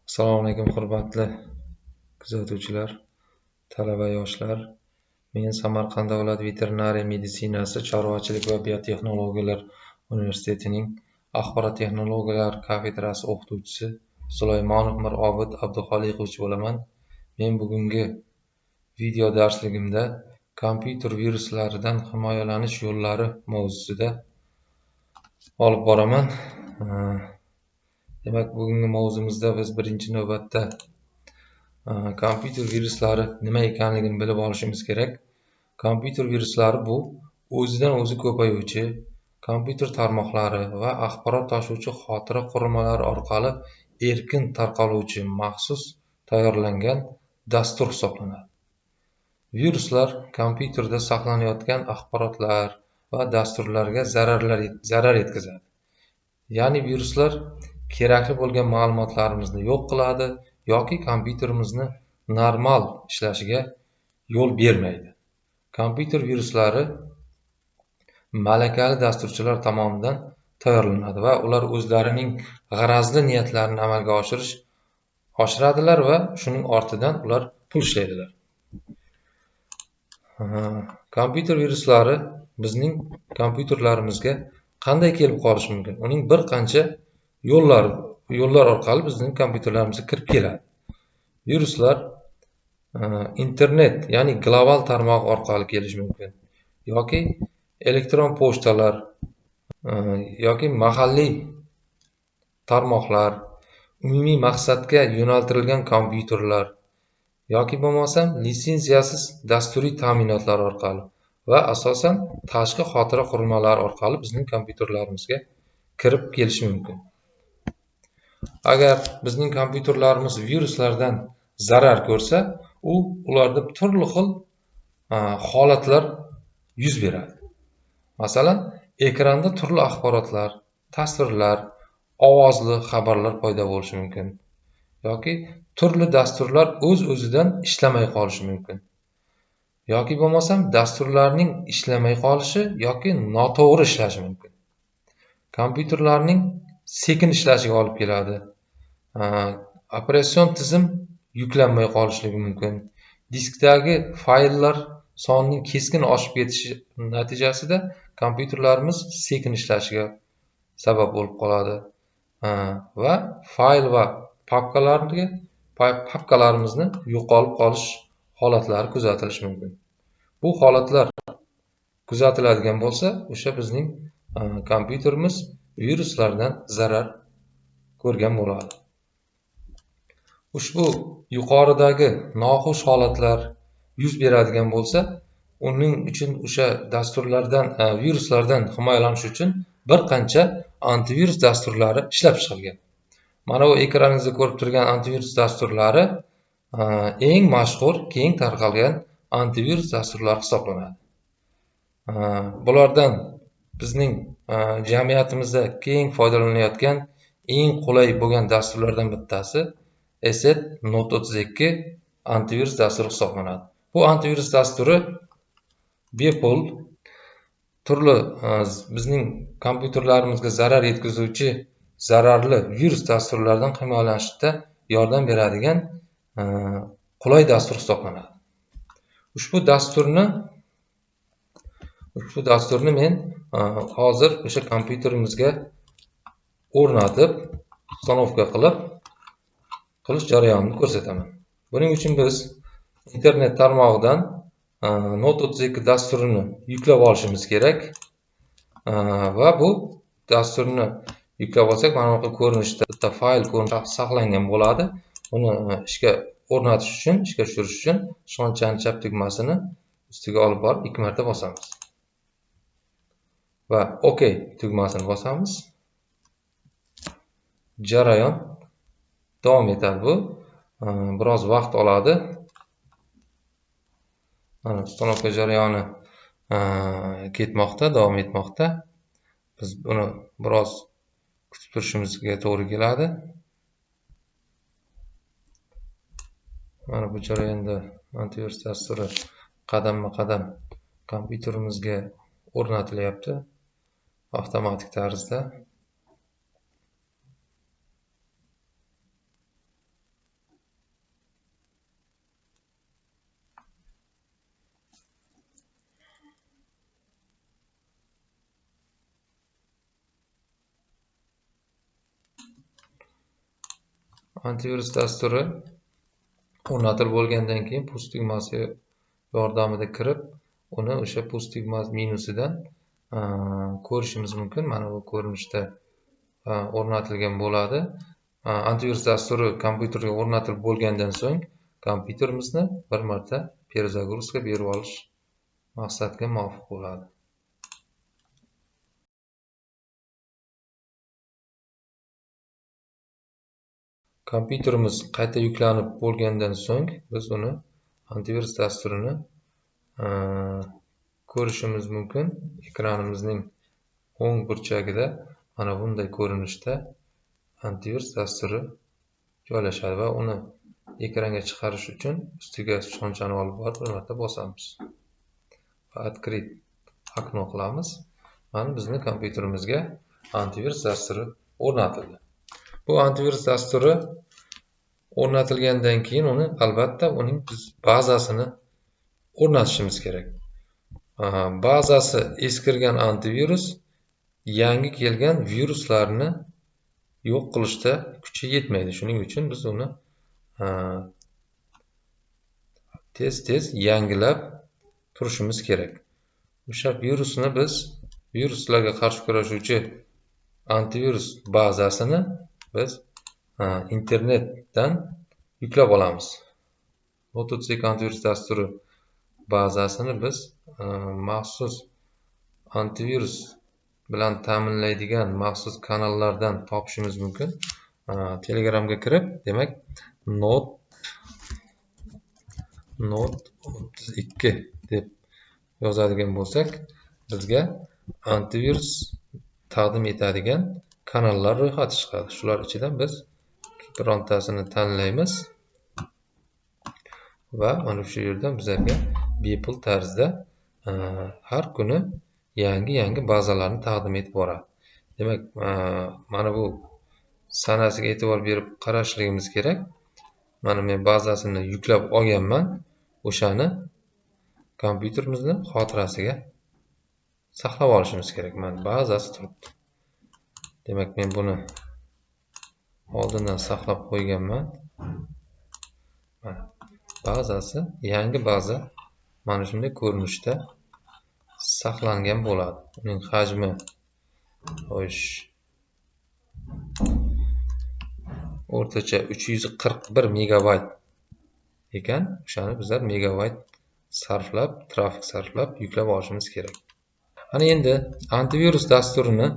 Assalomu alaykum hurmatli kuzatuvchilar, talaba yoshlar. Men Samarqand davlat veterinariya meditsinasi, chorvachilik va biotexnologiyalar universitetining axborot texnologiyalar kafedrasi o'qituvchisi Sulaymonov Mirobod Abduxoliqovich bo'laman. Men bugungi video darsligimda kompyuter viruslaridan himoyalanish yo'llari mavzusida olib boraman. Demak, bugungi mavzumizda biz birinchi navbatda kompyuter viruslari nima ekanligini bilib olishimiz kerak. Kompyuter viruslari bu o'zidan o'zi ko'payuvchi kompyuter tarmoqlari va axborot tashuvchi xotira qurilmalari orqali erkin tarqaluvchi maxsus tayyorlangan dastur hisoblanadi. Viruslar kompyuterda saqlanayotgan axborotlar va dasturlarga zarar yetkazadi. Ya'ni viruslar kerakli bo'lgan ma'lumotlarimizni yo'q qiladi yoki kompyuterimizni normal ishlashiga yo'l bermaydi. Kompyuter viruslari malakali dasturchilar tomonidan tayyorlanadi va ular o'zlarining g'arazli niyatlarini amalga oshiradilar va shuning ortidan ular pul ishlaydilar. Kompyuter viruslari bizning kompyuterlarimizga qanday kelib qolishi mumkin? Uning bir qancha yo'llar orqali bizning kompyuterlarimizga kirib keladi. Viruslar internet, ya'ni global tarmoq orqali kelishi mumkin, yoki elektron pochtalar, yoki mahalliy tarmoqlar, umumiy maqsadga yo'naltirilgan kompyuterlar, yoki bo'lmasam litsenziyasiz dasturiy ta'minotlar orqali va asosan tashqi xotira qurilmalari orqali bizning kompyuterlarimizga kirib kelishi mumkin. Agar bizning kompyuterlarimiz viruslardan zarar ko'rsa, ularda turli xil holatlar yuz beradi. Masalan, ekranda turli axborotlar, tasvirlar, ovozli xabarlar paydo bo'lishi mumkin. Yoki turli dasturlar o'z-o'zidan ishlamay qolishi mumkin. Yoki bo'lmasam dasturlarning ishlamay qolishi yoki noto'g'ri ishlashi mumkin. Kompyuterlarning sekin ishlashiga olib keladi. Operatsion tizim yuklanmay qolishligi mumkin. Diskdagi fayllar sonining keskin oshib ketishi natijasida kompyuterlarimiz sekin ishlashiga sabab bo'lib qoladi. Va fayl va papkalarimizni yo'qolib qolish holatlari kuzatilishi mumkin. Bu holatlar kuzatiladigan bo'lsa, o'sha bizning kompyuterimiz viruslardan zarar ko'rgan bo'ladi. Ushbu yuqoridagi noxush holatlar yuz beradigan bo'lsa, uning uchun o'sha viruslardan himoyalanish uchun bir qancha antivirus dasturlari ishlab chiqilgan. Mana bu ekraningizda ko'rib turgan antivirus dasturlari eng mashhur, keng tarqalgan antivirus dasturlari hisoblanadi. Bulardan bizning jamiyatimizda keng foydalanayotgan eng qulay bo'lgan dasturlardan bittasi ESET Note 32 antivirus dasturi hisoblanadi. Bu antivirus dasturi bepul turli bizning kompyuterlarimizga zarar yetkazuvchi zararli virus dasturlardan himoyalanishda yordam beradigan qulay dastur hisoblanadi. Ushbu dasturni men hozir o'sha kompyuterimizga o'rnatib, ustanovka qilish jarayonini ko'rsataman. Buning uchun biz internet tarmog'idan Note 32 dasturini yuklab olishimiz kerak. Va bu dasturni yuklab olsak, mana bu ko'rinishda bitta fayl ko'rinishida saqlangan bo'ladi. Uni ishga o'rnatish uchun, ishga tushirish uchun ishonchani chap tugmasini ustiga olib borib 2 marta bosamiz. Va OK tugmasini bosamiz. Jarayon davom etadi. Bu biroz vaqt oladi. Mana ustanovka jarayoni davom etmoqda. Biz buni biroz kutib turishimizga to'g'ri keladi. Mana bu jarayonda antivirus dasturi qadamma-qadam kompyuterimizga o'rnatilyapti avtomatik tarzda. antivirus dasturi o'rnatilib bo'lgandan keyin plus tugmasi yordamida kirib, uni o'sha plus tugmasi minusidan ko'rishimiz mumkin. Mana bu ko'rinishda o'rnatilgan bo'ladi. Antivirus dasturi kompyuterga o'rnatilib bo'lgandan so'ng kompyuterimizni bir marta перезагрузка berib olish maqsadga muvofiq bo'ladi. Kompyuterimiz qayta yuklanib bo'lgandan so'ng biz uni antivirus dasturini ko'rishimiz mumkin. Ekranimizning o'ng burchagida mana bunday ko'rinishda antivirus dasturi joylashadi va uni ekranga chiqarish uchun ustiga shonchani olib borib bir marta bosamiz. Va открыть okno qilamiz. Mana bizning kompyuterimizga antivirus dasturi o'rnatildi. Bu antivirus dasturi o'rnatilgandan keyin uni albatta uning bazasini o'rnatishimiz kerak. Bazasi eskirgan antivirus yangi kelgan viruslarni yo'q qilishda kuchi yetmaydi. Shuning uchun biz uni tez yangilab turishimiz kerak. O'sha virusni biz viruslarga qarshi kurashuvchi antivirus bazasini biz internetdan yuklab olamiz. Mototsekk antivirus dasturi bazasini biz maxsus antivirus bilan ta'minlaydigan maxsus kanallardan topishimiz mumkin. Telegramga kirib, demak, Node32 deb yozadigan bo'lsak, bizga antivirus taqdim etadigan kanallar ro'yxati chiqadi. Shular ichidan biz birontasini tanlaymiz va mana shu yerdan bizlarga bepul tarzda har kuni yangi bazalarni taqdim etib boradi. Demak, mana bu sanasiga e'tibor berib qarashligimiz kerak. Mana men bazasini yuklab olganman. O'shani kompyuterimizni xotirasiga saqlab olishimiz kerak. Mana bazasi turibdi. Demak, men buni oldindan saqlab qo'yganman. Mana bazasi, yangi baza mana shunday ko'rinishda saqlangan bo'ladi. Uning hajmi o'rtacha 341 megabayt ekan. O'shani bizlar megabayt trafik sarflab yuklab olishimiz kerak. Ana endi antivirus dasturini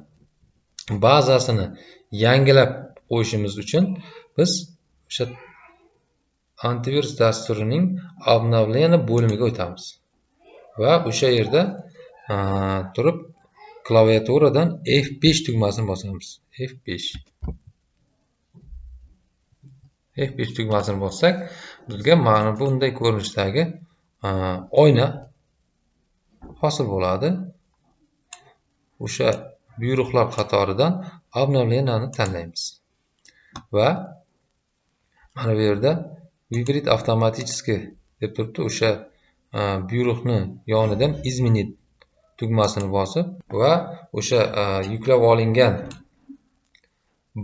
bazasini yangilab qo'yishimiz uchun biz o'sha antivirus dasturining обновление bo'limiga o'tamiz va o'sha yerda turib klaviaturadan F5 tugmasini bosamiz. F5 tugmasini bossak, bizga mana bunday ko'rinishdagi oyna hosil bo'ladi. O'sha buyruqlar qatoridan обновлениeni tanlaymiz va mana bu yerda Vybrit avtomatiski deb turibdi. O'sha buyruqni yonidan izmenit tugmasini bosib va o'sha yuklab olingan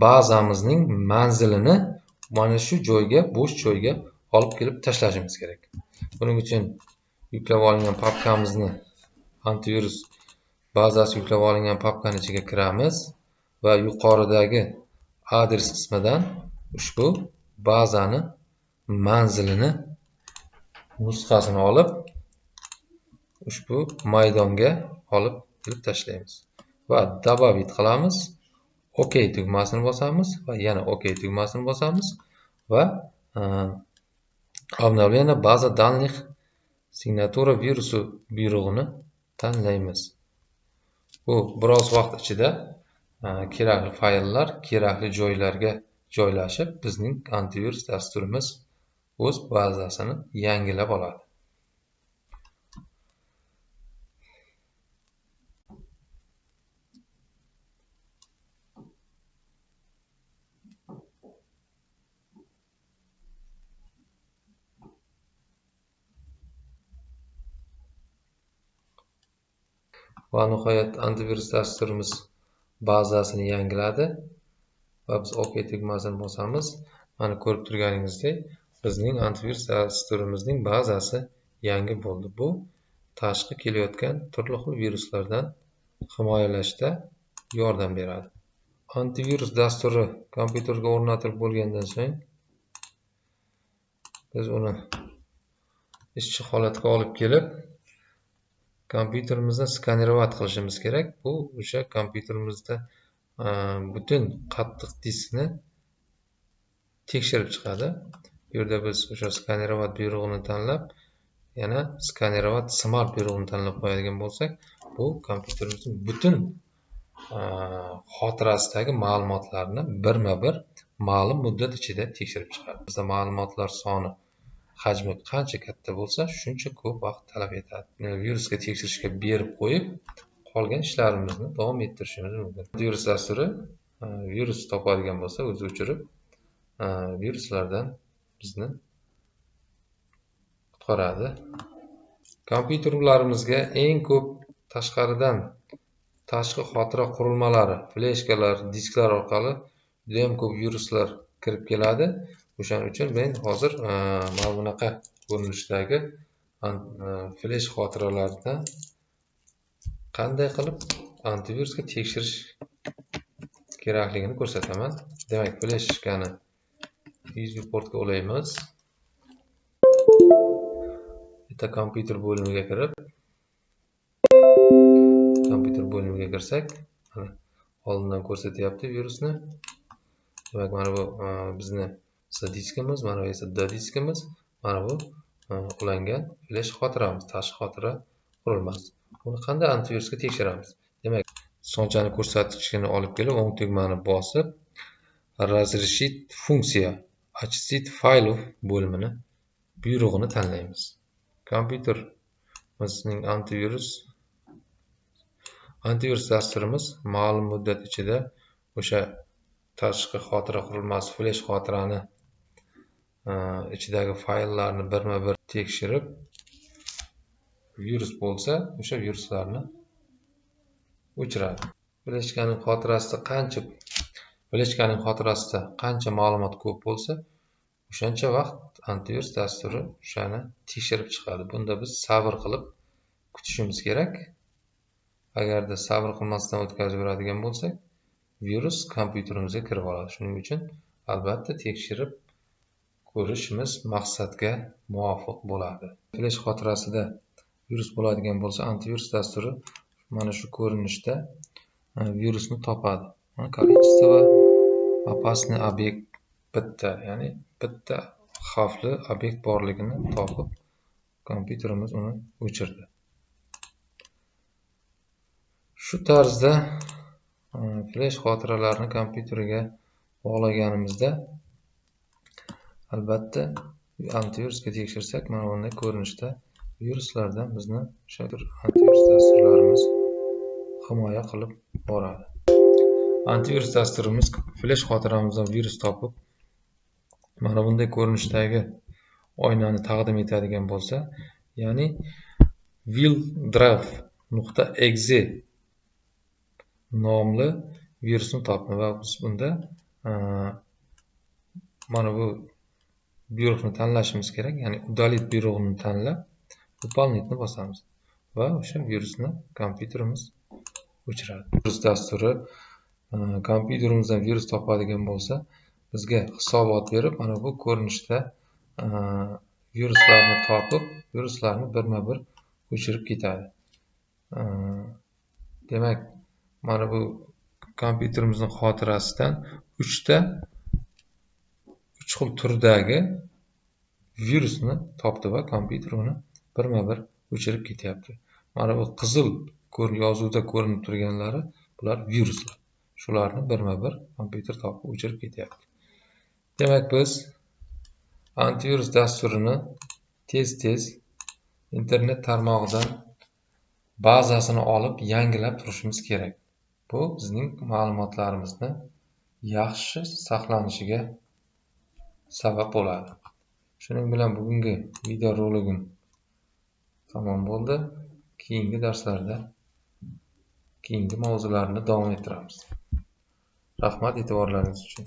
bazamizning manzilini mana shu joyga, bo'sh joyga olib kelib tashlashimiz kerak. Buning uchun yuklab olingan papkamizni, antivirus bazasi yuklab olingan papkani ichiga kiramiz va yuqoridagi adres qismidan ushbu bazani manzilini nusxasini olib ushbu maydonga olib kelib tashlaymiz va добавить qilamiz. OK tugmasini bosamiz va yana OK tugmasini bosamiz va обновление baza данных signatura virusi buyrug'ini tanlaymiz. Bu biroz vaqt ichida kerakli fayllar kerakli joylarga joylashib, bizning antivirus dasturimiz o'z bazasini yangilab oladi. Va nihoyat antivirus dasturimiz bazasini yangiladi va biz OK tugmasini bosamiz. Mana ko'rib turganingizdek, bizning antivirus dasturimizning bazasi yangi bo'ldi. Bu tashqi kelayotgan turli xil viruslardan himoyalashda yordam beradi. Antivirus dasturi kompyuterga o'rnatilib bo'lgandan so'ng biz uni ishchi holatga olib kelib, kompyuterimizni skanerovat qilishimiz kerak. Bu o'sha kompyuterimizda butun qattiq diskni tekshirib chiqadi. Bu yerda biz o'sha skanerovat buyrug'ini tanlab, yana skanerovat smart buyrug'ini tanlab qo'yadigan bo'lsak, bu kompyuterimizning butun xotirasidagi ma'lumotlarni birma-bir ma'lum muddat ichida tekshirib chiqadi. Bizda ma'lumotlar soni, hajmi qancha katta bo'lsa, shuncha ko'p vaqt talab etadi. Virusga tekshirishga berib qo'yib, qolgan ishlarimizni davom ettirishimiz mumkin. Virus dasturi virus topadigan bo'lsa, o'zi o'chirib, viruslardan bizni qutqaradi. Kompyuterlarimizga eng ko'p tashqaridan tashqi xotira qurilmalari, fleshkalar, disklar orqali juda ham ko'p viruslar kirib keladi. O'shaning uchun men hozir mana bunaqa ko'rinishdagi flesh xotiralardan qanday qilib antivirusga tekshirish kerakligini ko'rsataman. Demak, fleshkani USB portga ulaymiz. Bitta kompyuter bo'limiga kirib, kompyuter bo'limiga kirsak, mana oldindan ko'rsatyapti virusni. Demak, mana bu bizni C diskimiz, mana bu esa D diskimiz, mana bu ulangan flesh xotiramiz, tashqi xotira qurilmasi. Buni qanday antivirusga tekshiramiz? Demak, sonchani ko'rsatkichini olib kelib, o'ng tugmani bosib, razрешить funksiya, очистить faylov bo'limini buyrug'ini tanlaymiz. Kompyuterimizning antivirus dasturimiz ma'lum muddat ichida o'sha tashqi xotira qurilmasi flesh xotirani ichidagi fayllarni birma-bir tekshirib, virus bo'lsa, o'sha viruslarni o'chiradi. Fleshkaning xotirasida qancha ma'lumot ko'p bo'lsa, o'shancha vaqt antivirus dasturi o'shani tekshirib chiqadi. Bunda biz sabr qilib kutishimiz kerak. Agarda sabr qilmasdan o'tkazib yuradigan bo'lsak, virus kompyuterimizga kirib oladi. Shuning uchun albatta tekshirib ko'rishimiz maqsadga muvofiq bo'ladi. Flesh xotirasida virus bo'ladigan bo'lsa, antivirus dasturi mana shu ko'rinishda virusni topadi. Количество опасный obyekt bitta, ya'ni bitta xavfli obyekt borligini topib, kompyuterimiz uni o'chirdi. Shu tarzda flesh xotiralarni kompyuteriga bog'laganimizda, albatta antivirusga tekshirsak, mana bunday ko'rinishda viruslardan bizni o'sha antivirus dasturlarimiz himoya qilib boradi. Antivirus dasturimiz flesh xotiramizdan virus topib, mana bunday ko'rinishdagi oynani taqdim etadigan bo'lsa, ya'ni wildrive.exe nomli virusni topdi va biz bunda mana bu buyruqni tanlashimiz kerak, ya'ni удалить buyrug'ini tanlab, выполнitni bosamiz va o'sha virusni kompyuterimiz o'chiradi. Virus dasturi kompyuterimizdan virus topadigan bo'lsa, bizga hisobot berib, mana bu ko'rinishda viruslarni topib, viruslarni birma-bir o'chirib ketadi. Demak, mana bu kompyuterimizning xotirasidan 3 xil turdagi virusni topdi va kompyuter uni birma-bir o'chirib ketyapti. Mana bu qizil yozuvda ko'rinib turganlari, bular viruslar. Shularni birma-bir kompyuter topib o'chirib ketyapti. Demak, biz antivirus dasturini tez-tez internet tarmog'idan bazasini olib yangilab turishimiz kerak. Bu bizning ma'lumotlarimizni yaxshi saqlanishiga sabab bo'ladi. Shuning bilan bugungi video roligim tamom bo'ldi. Keyingi darslarda keyingi mavzularni davom ettiramiz. Rahmat e'tiborlaringiz uchun.